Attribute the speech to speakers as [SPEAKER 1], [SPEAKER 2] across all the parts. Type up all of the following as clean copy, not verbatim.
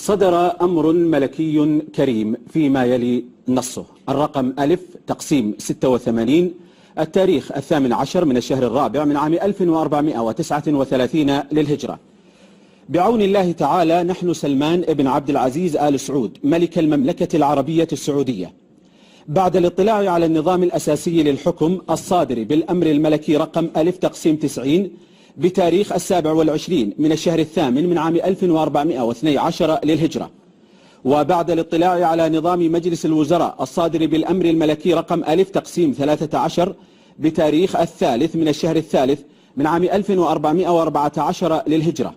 [SPEAKER 1] صدر أمر ملكي كريم فيما يلي نصه: الرقم ألف تقسيم 86 التاريخ 18 من الشهر الرابع من عام 1439 للهجرة. بعون الله تعالى نحن سلمان بن عبد العزيز آل سعود ملك المملكة العربية السعودية، بعد الاطلاع على النظام الأساسي للحكم الصادر بالأمر الملكي رقم ألف تقسيم 90 بتاريخ 27 من الشهر الثامن من عام 1412 للهجرة، وبعد الاطلاع على نظام مجلس الوزراء الصادر بالأمر الملكي رقم ألف تقسيم 13 بتاريخ الثالث من الشهر الثالث من عام 1414 للهجرة،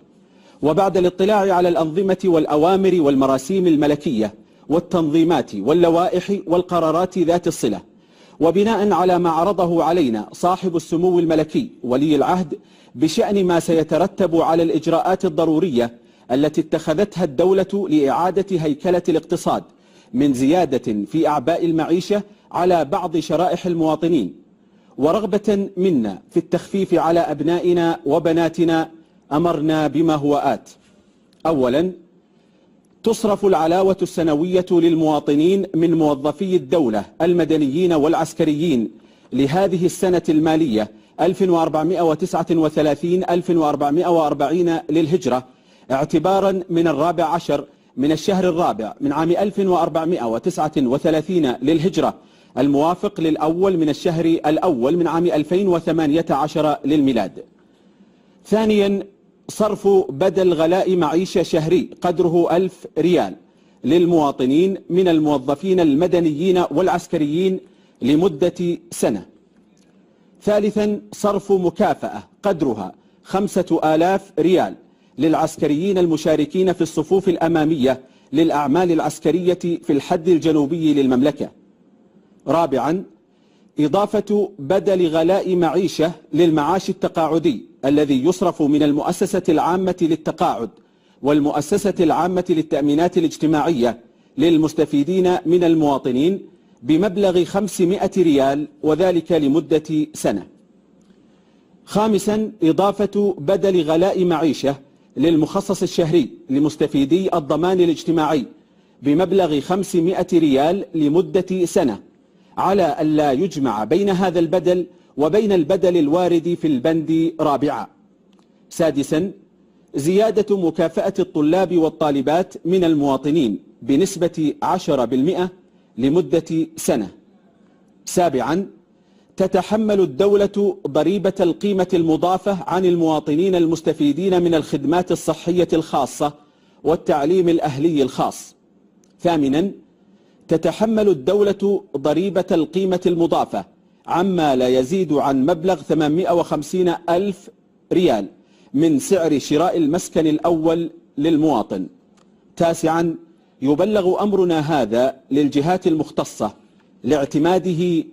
[SPEAKER 1] وبعد الاطلاع على الأنظمة والأوامر والمراسيم الملكية والتنظيمات واللوائح والقرارات ذات الصلة، وبناء على ما عرضه علينا صاحب السمو الملكي ولي العهد بشأن ما سيترتب على الإجراءات الضرورية التي اتخذتها الدولة لإعادة هيكلة الاقتصاد من زيادة في أعباء المعيشة على بعض شرائح المواطنين، ورغبة منا في التخفيف على أبنائنا وبناتنا، أمرنا بما هو آت. أولا، تصرف العلاوة السنوية للمواطنين من موظفي الدولة المدنيين والعسكريين لهذه السنة المالية 1439-1440 للهجرة اعتبارا من 14 من الشهر الرابع من عام 1439 للهجرة الموافق للأول من الشهر الأول من عام 2018 للميلاد. ثانيا، صرف بدل غلاء معيشة شهري قدره 1000 ريال للمواطنين من الموظفين المدنيين والعسكريين لمدة سنة. ثالثا، صرف مكافأة قدرها 5000 ريال للعسكريين المشاركين في الصفوف الأمامية للأعمال العسكرية في الحد الجنوبي للمملكة. رابعا، إضافة بدل غلاء معيشة للمعاش التقاعدي الذي يصرف من المؤسسة العامة للتقاعد والمؤسسة العامة للتأمينات الاجتماعية للمستفيدين من المواطنين بمبلغ 500 ريال وذلك لمدة سنة. خامسا، إضافة بدل غلاء معيشة للمخصص الشهري لمستفيدي الضمان الاجتماعي بمبلغ 500 ريال لمدة سنة، على ألا يجمع بين هذا البدل وبين البدل الوارد في البند رابعا. سادسا، زيادة مكافأة الطلاب والطالبات من المواطنين بنسبة 10% لمدة سنة. سابعا، تتحمل الدولة ضريبة القيمة المضافة عن المواطنين المستفيدين من الخدمات الصحية الخاصة والتعليم الأهلي الخاص. ثامنا، تتحمل الدولة ضريبة القيمة المضافة عما لا يزيد عن مبلغ 850 ألف ريال من سعر شراء المسكن الأول للمواطن. تاسعا، يبلغ أمرنا هذا للجهات المختصة لاعتماده